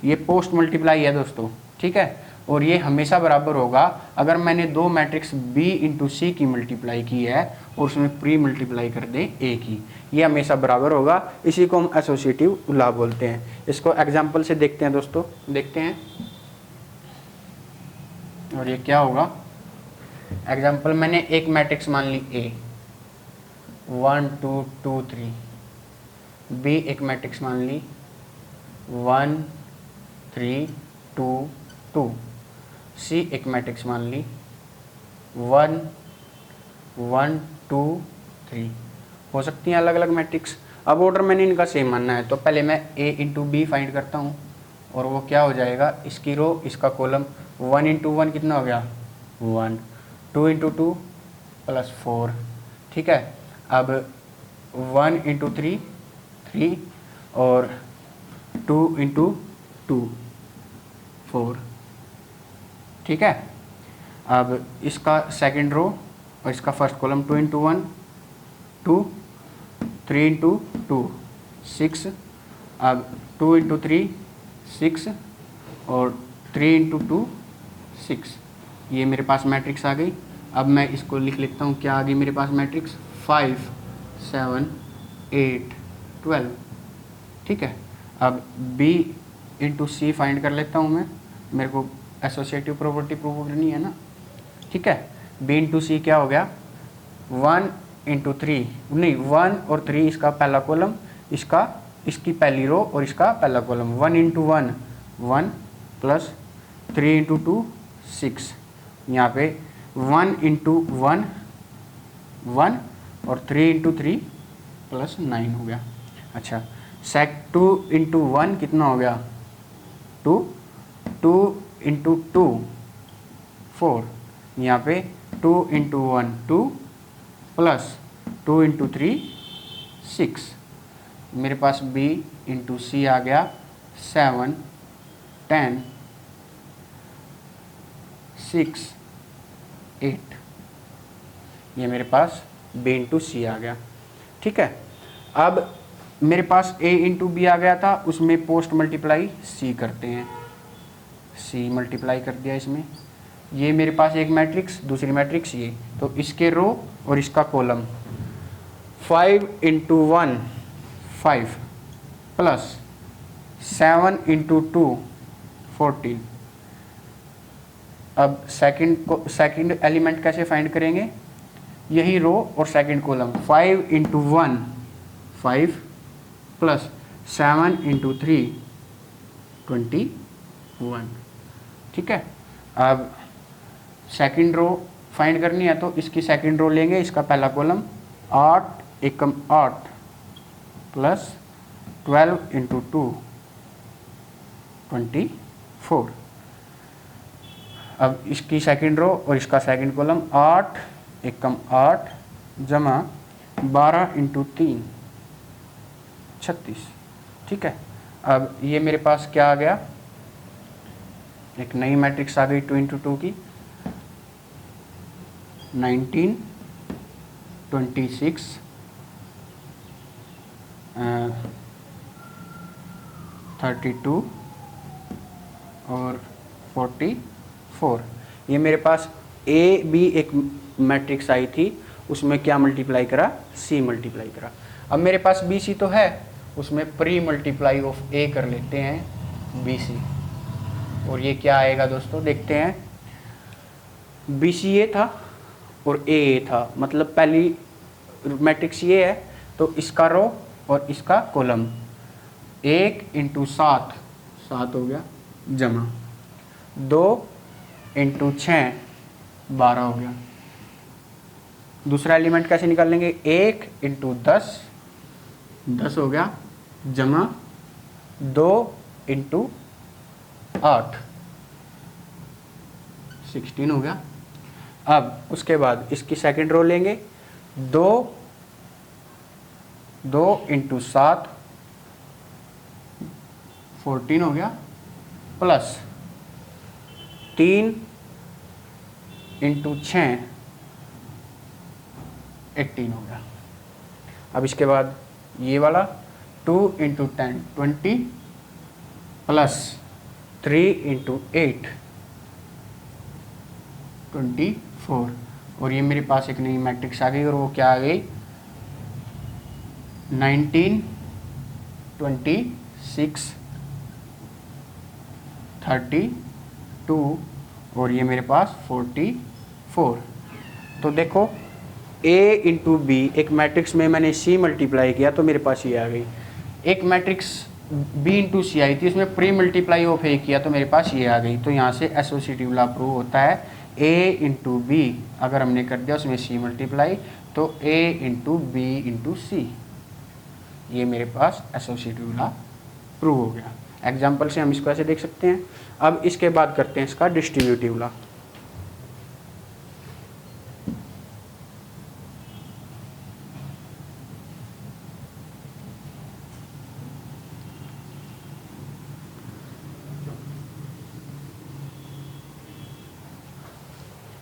ये पोस्ट मल्टीप्लाई है दोस्तों। ठीक है, और ये हमेशा बराबर होगा अगर मैंने दो मैट्रिक्स b इंटू सी की मल्टीप्लाई की है और उसमें प्री मल्टीप्लाई कर दें a की, ये हमेशा बराबर होगा। इसी को हम एसोसिएटिव लॉ बोलते हैं। इसको एग्जांपल से देखते हैं दोस्तों, देखते हैं। और ये क्या होगा, एग्जांपल मैंने एक मैट्रिक्स मान ली a 1 2 2 3, b एक मैट्रिक्स मान ली 1 3 2 2, सी एक मैट्रिक्स मान ली 1 1 2 3। हो सकती हैं अलग अलग मैट्रिक्स। अब ऑर्डर मैंने इनका सेम मानना है, तो पहले मैं A इंटू बी फाइंड करता हूँ, और वो क्या हो जाएगा, इसकी रो इसका कॉलम, 1 इंटू 1 कितना हो गया 1, 2 इंटू 2 प्लस 4, ठीक है। अब 1 इंटू 3 3, और 2 इंटू 2 4, ठीक है। अब इसका सेकंड रो और इसका फर्स्ट कॉलम, 2 इंटू 1 2, 3 इंटू 2 6, अब 2 इंटू 3 6, और 3 इंटू 2 6, ये मेरे पास मैट्रिक्स आ गई। अब मैं इसको लिख लेता हूँ, क्या आ गई मेरे पास मैट्रिक्स, 5 7 8 12, ठीक है। अब B इंटू सी फाइंड कर लेता हूँ मैं, मेरे को एसोसिएटिव प्रॉपर्टी प्रूव करनी है ना, ठीक है। B इंटू सी क्या हो गया, 1 इंटू 3 नहीं, 1 और 3 इसका पहला कॉलम, इसकी पहली रो और इसका पहला कॉलम, 1 इंटू 1 1 प्लस 3 इंटू 2 6, यहाँ पे 1 इंटू 1 1 और 3 इंटू 3 प्लस 9 हो गया। अच्छा, 2 इंटू 1 कितना हो गया 2, 2 इंटू 2 4, यहाँ पे 2 इंटू 1 2 प्लस 2 इंटू 3 6, मेरे पास B इंटू सी आ गया 7 10 6 8, ये मेरे पास B इंटू सी आ गया, ठीक है। अब मेरे पास A इंटू बी आ गया था, उसमें पोस्ट मल्टीप्लाई C करते हैं, C मल्टीप्लाई कर दिया इसमें, ये मेरे पास एक मैट्रिक्स, दूसरी मैट्रिक्स ये, तो इसके रो और इसका कॉलम, 5 इंटू 1 5 प्लस 7 इंटू 2 14। अब सेकंड एलिमेंट कैसे फाइंड करेंगे, यही रो और second column, 5 into 1 5 plus 7 into 3 21, ठीक है। अब सेकंड रो फाइंड करनी है, तो इसकी सेकंड रो लेंगे, इसका पहला कॉलम 8 एकम 8 प्लस 12 इंटू 2 24, अब इसकी सेकंड रो और इसका सेकंड कॉलम 8 एकम 8 जमा 12 इंटू 3 36, ठीक है। अब ये मेरे पास क्या आ गया, एक नई मैट्रिक्स आ गई 2 इंटू 2 की, 19 26 32 और 44, ये मेरे पास ए बी एक मैट्रिक्स आई थी, उसमें क्या मल्टीप्लाई करा, सी मल्टीप्लाई करा। अब मेरे पास बी सी तो है, उसमें प्री मल्टीप्लाई ऑफ ए कर लेते हैं बी सी, और ये क्या आएगा दोस्तों, देखते हैं। बी सी ए था और ए था, मतलब पहली मैट्रिक्स ये है, तो इसका रो और इसका कॉलम 1 इंटू 7 7 हो गया, जमा 2 इंटू 6 12 हो गया। दूसरा एलिमेंट कैसे निकालेंगे, 1 इंटू 10 10 हो गया, जमा 2 इंटू 8 16 हो गया। अब उसके बाद इसकी सेकंड रो लेंगे, 2 इंटू 7 14 हो गया, प्लस 3 इंटू 6 18 हो गया। अब इसके बाद ये वाला 2 इंटू 10 20 प्लस 3 इंटू 8 24, और ये मेरे पास एक नई मैट्रिक्स आ गई, और वो क्या आ गई, 19 26 32, और ये मेरे पास 44। तो देखो A इंटू बी, एक मैट्रिक्स में मैंने C मल्टीप्लाई किया तो मेरे पास ये आ गई। एक मैट्रिक्स B इंटू सी आई थी, उसमें प्री मल्टीप्लाई ऑफ A किया तो मेरे पास ये आ गई। तो यहाँ से एसोसिएटिव लॉ प्रूव होता है, A इंटू बी अगर हमने कर दिया उसमें C मल्टीप्लाई, तो A इंटू बी इंटू सी, ये मेरे पास एसोसिएटिव लॉ प्रूव हो गया। एग्जाम्पल से हम इसको ऐसे देख सकते हैं। अब इसके बाद करते हैं इसका डिस्ट्रीब्यूटिव लॉ।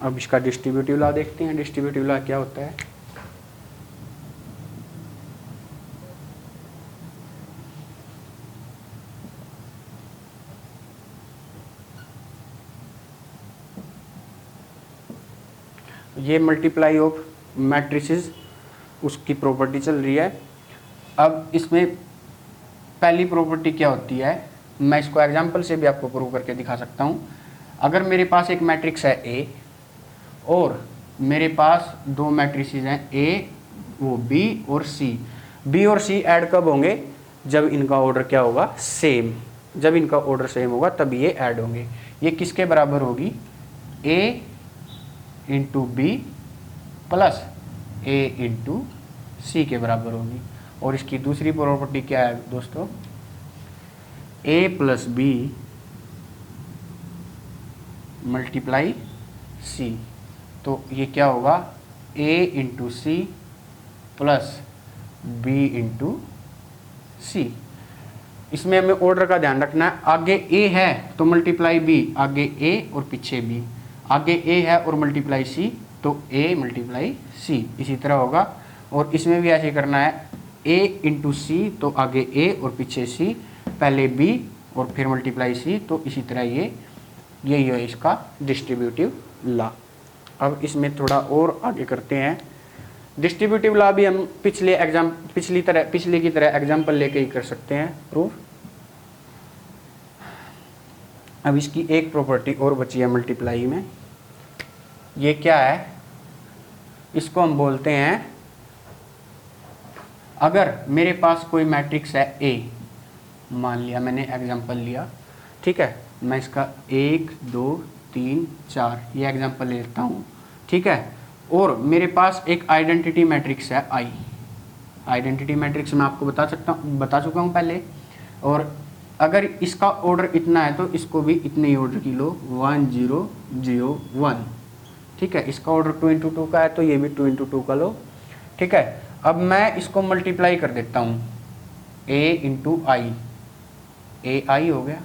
अब इसका डिस्ट्रीब्यूटिव लॉ देखते हैं। डिस्ट्रीब्यूटिव लॉ क्या होता है? ये मल्टीप्लाई ऑफ मैट्रिसेस उसकी प्रॉपर्टी चल रही है। अब इसमें पहली प्रॉपर्टी क्या होती है, मैं इसको एग्जांपल से भी आपको प्रूव करके दिखा सकता हूँ। अगर मेरे पास एक मैट्रिक्स है ए और मेरे पास दो मैट्रिसेस हैं ए वो बी और सी। बी और सी ऐड कब होंगे? जब इनका ऑर्डर क्या होगा? सेम। जब इनका ऑर्डर सेम होगा तब ये ऐड होंगे। ये किसके बराबर होगी? ए इंटू बी प्लस ए इंटू सी के बराबर होगी। और इसकी दूसरी प्रॉपर्टी क्या है दोस्तों? A plus B multiply C. तो ये क्या होगा? A into C plus B into C. इसमें हमें ऑर्डर का ध्यान रखना है। आगे ए है तो मल्टीप्लाई बी, आगे ए और पीछे बी। आगे ए है और मल्टीप्लाई सी तो ए मल्टीप्लाई सी, इसी तरह होगा। और इसमें भी ऐसे करना है, ए इंटू सी तो आगे ए और पीछे सी, पहले बी और फिर मल्टीप्लाई सी। तो इसी तरह यही है इसका डिस्ट्रीब्यूटिव लॉ। अब इसमें थोड़ा और आगे करते हैं। डिस्ट्रीब्यूटिव लॉ भी हम पिछली की तरह एग्जाम्पल लेके ही कर सकते हैं प्रूफ। अब इसकी एक प्रॉपर्टी और बची है मल्टीप्लाई में। ये क्या है? इसको हम बोलते हैं, अगर मेरे पास कोई मैट्रिक्स है ए, मान लिया मैंने एग्जांपल लिया, ठीक है, मैं इसका 1 2 3 4 ये एग्जांपल ले लेता हूँ, ठीक है। और मेरे पास एक आइडेंटिटी मैट्रिक्स है आई। आइडेंटिटी मैट्रिक्स मैं आपको बता चुका हूँ पहले। और अगर इसका ऑर्डर इतना है तो इसको भी इतने ही ऑर्डर की लो, 1 0 0 1, ठीक है। इसका ऑर्डर 2 × 2 का है तो ये भी 2 × 2 का लो, ठीक है। अब मैं इसको मल्टीप्लाई कर देता हूँ, a इंटू आई, ए आई हो गया,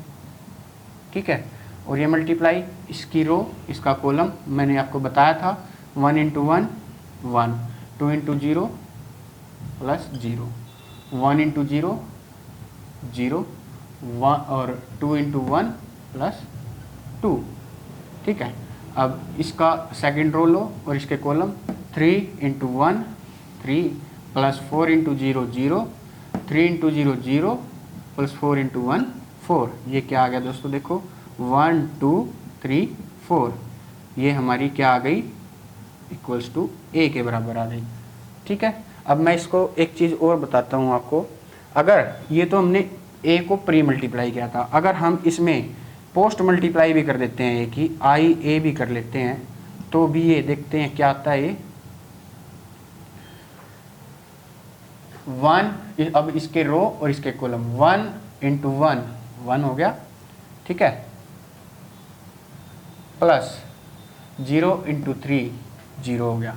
ठीक है। और ये मल्टीप्लाई इसकी रो इसका कॉलम, मैंने आपको बताया था 1 × 1 1, 2 × 0 प्लस 0, 1 × 0 0 1 और 2 × 1 प्लस 2, ठीक है। अब इसका सेकंड रो लो और इसके कॉलम 3 × 1 3 प्लस 4 × 0 0, 3 × 0 0 प्लस 4 × 1 4। ये क्या आ गया दोस्तों? देखो 1 2 3 4, ये हमारी क्या आ गई? इक्वल्स टू ए के बराबर आ गई, ठीक है। अब मैं इसको एक चीज़ और बताता हूँ आपको। अगर ये तो हमने ए को प्री मल्टीप्लाई किया था, अगर हम इसमें पोस्ट मल्टीप्लाई भी कर देते हैं, एक ही आई ए भी कर लेते हैं, तो भी ये देखते हैं क्या आता है। ये 1, अब इसके रो और इसके कॉलम 1 × 1 1 हो गया, ठीक है, प्लस 0 × 3 0 हो गया।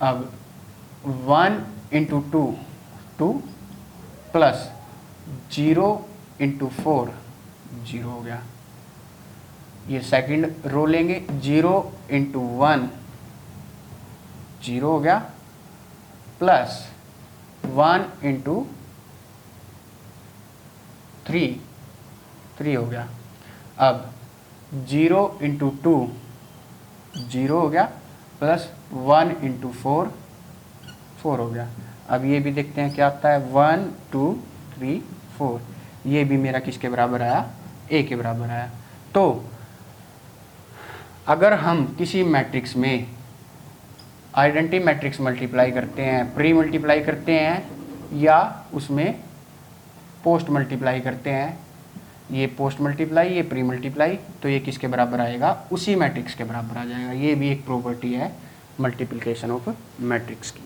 अब 1 × 2 2 प्लस 0 × 4 0 हो गया। ये सेकंड रो लेंगे, 0 × 1 0 हो गया, प्लस 1 × 3 3 हो गया। अब 0 × 2 0 हो गया, प्लस 1 × 4 4 हो गया। अब ये भी देखते हैं क्या आता है, 1 2 3 4, ये भी मेरा किसके बराबर आया? ए के बराबर आया। तो अगर हम किसी मैट्रिक्स में आइडेंटिटी मैट्रिक्स मल्टीप्लाई करते हैं, प्री मल्टीप्लाई करते हैं या उसमें पोस्ट मल्टीप्लाई करते हैं, ये पोस्ट मल्टीप्लाई ये प्री मल्टीप्लाई, तो ये किसके बराबर आएगा? उसी मैट्रिक्स के बराबर आ जाएगा। ये भी एक प्रॉपर्टी है मल्टीप्लिकेशन ऑफ मैट्रिक्स की।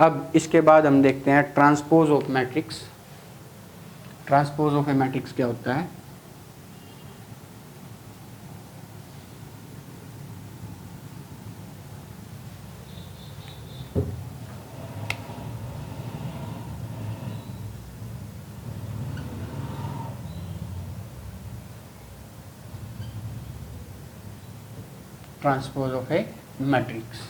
अब इसके बाद हम देखते हैं transpose of matrix. Transpose of A matrix क्या होता है? Transpose of A matrix.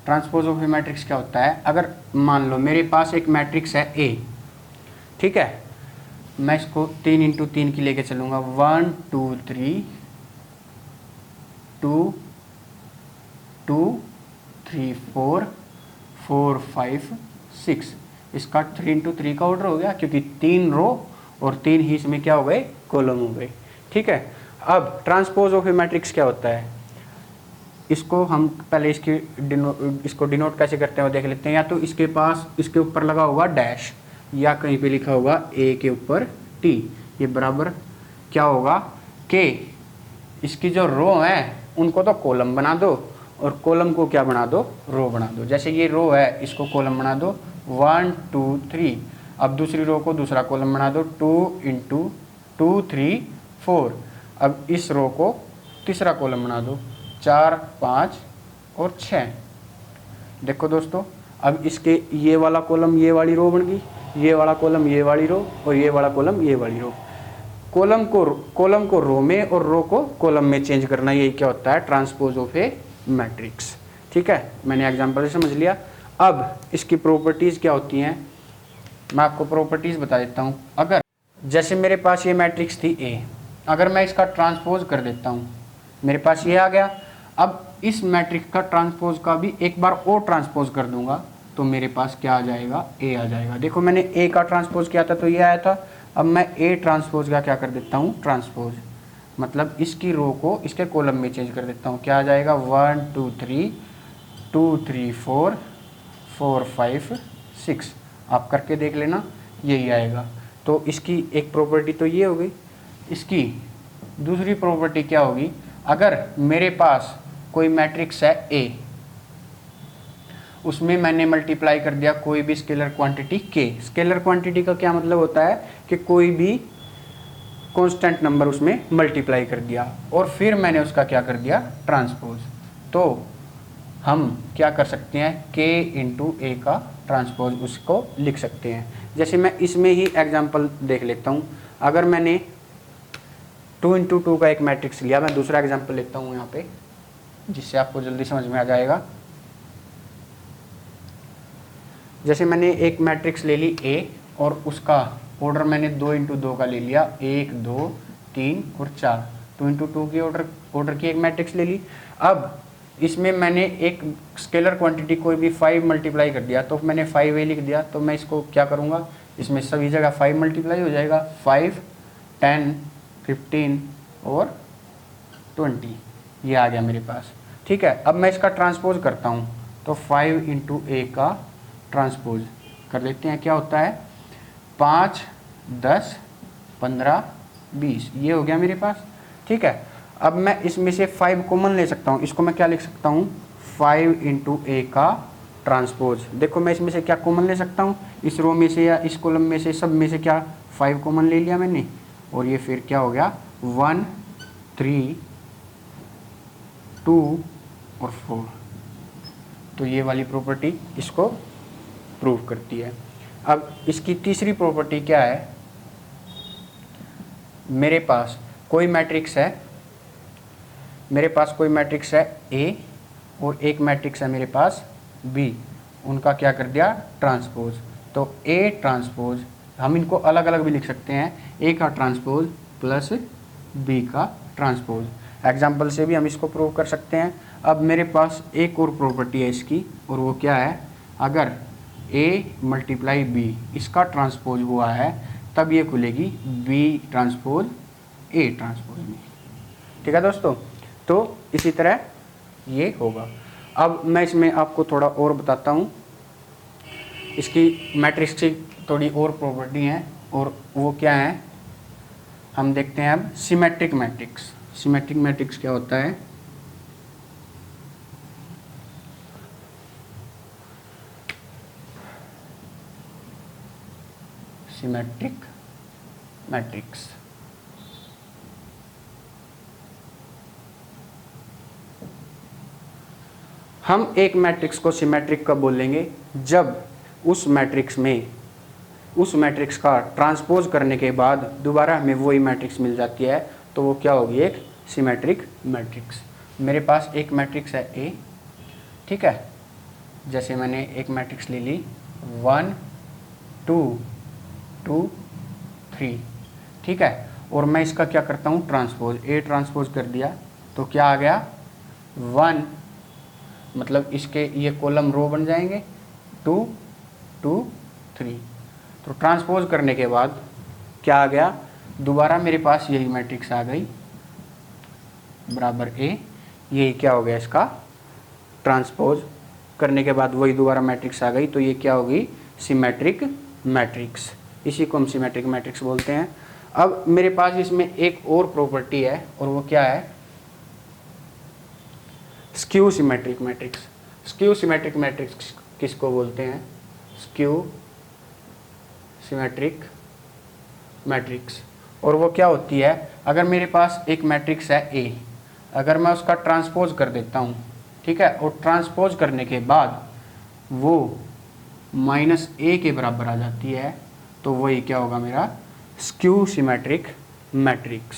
Transpose of A matrix क्या होता है? अगर मान लो मेरे पास एक मैट्रिक्स है ए, ठीक है, मैं इसको 3 इंटू 3 की लेके चलूँगा, 1 2 3 2 2 3 4 4 5 6। इसका 3 इंटू 3 का ऑर्डर हो गया, क्योंकि 3 रो और 3 ही इसमें क्या हो गए? कॉलम हो गए। ठीक है, अब ट्रांसपोज ऑफ ए मैट्रिक्स क्या होता है? इसको हम पहले इसको डिनोट कैसे करते हैं वो देख लेते हैं। या तो इसके पास इसके ऊपर लगा होगा डैश, या कहीं पे लिखा होगा ए के ऊपर टी, ये बराबर क्या होगा? के। इसकी जो रो है उनको तो कॉलम बना दो, और कॉलम को क्या बना दो? रो बना दो। जैसे ये रो है, इसको कॉलम बना दो 1 2 3। अब दूसरी रो को दूसरा कॉलम बना दो 2 इंटू 2 3 4। अब इस रो को तीसरा कॉलम बना दो 4 5 और 6। देखो दोस्तों, अब इसके ये वाला कॉलम ये वाली रो बन गई, ये वाला कॉलम ये वाली रो, और ये वाला कॉलम ये वाली रो। कॉलम को रो में और रो को कॉलम में चेंज करना, यही क्या होता है? Transpose of A matrix. ठीक है, मैंने एग्जांपल से समझ लिया। अब इसकी प्रॉपर्टीज़ क्या होती हैं, मैं आपको प्रॉपर्टीज़ बता देता हूँ। अगर जैसे मेरे पास ये मैट्रिक्स थी ए, अगर मैं इसका ट्रांसपोज कर देता हूँ, मेरे पास ये आ गया। अब इस मैट्रिक्स का ट्रांसपोज का भी एक बार और ट्रांसपोज कर दूंगा, तो मेरे पास क्या आ जाएगा? ए आ जाएगा। देखो, मैंने ए का ट्रांसपोज किया था तो ये आया था। अब मैं ए ट्रांसपोज का क्या कर देता हूँ? ट्रांसपोज, मतलब इसकी रो को इसके कॉलम में चेंज कर देता हूँ। क्या आ जाएगा? 1 2 3 2 3 4 4 5 6। आप करके देख लेना, यही आएगा। तो इसकी एक प्रॉपर्टी तो ये हो गई। इसकी दूसरी प्रॉपर्टी क्या होगी? अगर मेरे पास कोई मैट्रिक्स है ए, उसमें मैंने मल्टीप्लाई कर दिया कोई भी स्केलर क्वांटिटी के। स्केलर क्वांटिटी का क्या मतलब होता है? कि कोई भी कांस्टेंट नंबर उसमें मल्टीप्लाई कर दिया, और फिर मैंने उसका क्या कर दिया? ट्रांसपोज। तो हम क्या कर सकते हैं? के इंटू ए का ट्रांसपोज उसको लिख सकते हैं। जैसे मैं इसमें ही एग्जांपल देख लेता हूँ। अगर मैंने 2 इंटू 2 का एक मैट्रिक्स लिया, मैं दूसरा एग्जांपल लेता हूँ यहाँ पे, जिससे आपको जल्दी समझ में आ जाएगा। जैसे मैंने एक मैट्रिक्स ले ली ए, और उसका ऑर्डर मैंने 2 इंटू 2 का ले लिया, 1 2 3 और 4। 2 इंटू 2 की ऑर्डर की एक मैट्रिक्स ले ली। अब इसमें मैंने एक स्केलर क्वांटिटी कोई भी 5 मल्टीप्लाई कर दिया, तो मैंने 5a लिख दिया। तो मैं इसको क्या करूँगा? इसमें सभी जगह 5 मल्टीप्लाई हो जाएगा, 5 10 15 और 20, ये आ गया मेरे पास। ठीक है, अब मैं इसका ट्रांसपोज करता हूँ, तो 5 इंटू ए का ट्रांसपोज कर देते हैं। क्या होता है? 5 10 15 20, ये हो गया मेरे पास। ठीक है, अब मैं इसमें से 5 कॉमन ले सकता हूँ। इसको मैं क्या लिख सकता हूँ? 5 इंटू ए का ट्रांसपोज। देखो, मैं इसमें से क्या कॉमन ले सकता हूँ? इस रो में से या इस कॉलम में से, सब में से क्या 5 कॉमन ले लिया मैंने, और ये फिर क्या हो गया? 1 3 2 और 4। तो ये वाली प्रॉपर्टी इसको प्रूव करती है। अब इसकी तीसरी प्रॉपर्टी क्या है? मेरे पास कोई मैट्रिक्स है, ए, और एक मैट्रिक्स है मेरे पास बी, उनका क्या कर दिया? ट्रांसपोज। तो ए ट्रांसपोज, हम इनको अलग अलग भी लिख सकते हैं, ए का ट्रांसपोज प्लस बी का ट्रांसपोज। एग्जाम्पल से भी हम इसको प्रूव कर सकते हैं। अब मेरे पास एक और प्रॉपर्टी है इसकी, और वो क्या है? अगर a मल्टीप्लाई बी इसका ट्रांसपोज हुआ है, तब ये खुलेगी बी ट्रांसपोज ए ट्रांसपोज में। ठीक है दोस्तों, तो इसी तरह ये होगा। अब मैं इसमें आपको थोड़ा और बताता हूँ। इसकी मैट्रिक्स की थोड़ी और प्रॉपर्टी हैं, और वो क्या है हम देखते हैं अब। Symmetric matrix. सिमेट्रिक मैट्रिक्स क्या होता है? Symmetric matrix. हम एक मैट्रिक्स को सिमेट्रिक कब बोलेंगे? जब उस मैट्रिक्स का ट्रांसपोज करने के बाद दोबारा हमें वही मैट्रिक्स मिल जाती है, तो वो क्या होगी? एक सिमेट्रिक मैट्रिक्स। मेरे पास एक मैट्रिक्स है ए, ठीक है, जैसे मैंने एक मैट्रिक्स ले ली 1 2 2 3, ठीक है, और मैं इसका क्या करता हूँ? ट्रांसपोज, ए ट्रांसपोज कर दिया तो क्या आ गया? 1, मतलब इसके ये कॉलम रो बन जाएंगे, 2 2 3। तो ट्रांसपोज करने के बाद क्या आ गया? दोबारा मेरे पास यही मैट्रिक्स आ गई बराबर ए। यही क्या हो गया? इसका ट्रांसपोज करने के बाद वही दोबारा मैट्रिक्स आ गई, तो ये क्या होगी? Symmetric matrix. इसी को हम सिमेट्रिक मैट्रिक्स बोलते हैं। अब मेरे पास इसमें एक और प्रॉपर्टी है, और वो क्या है? Skew symmetric matrix. Skew symmetric matrix किसको बोलते हैं? Skew symmetric matrix. और वो क्या होती है? अगर मेरे पास एक मैट्रिक्स है ए, अगर मैं उसका ट्रांसपोज कर देता हूँ, ठीक है, और ट्रांसपोज करने के बाद वो -a के बराबर आ जाती है, तो वही क्या होगा? मेरा स्क्यू सिमेट्रिक मैट्रिक्स।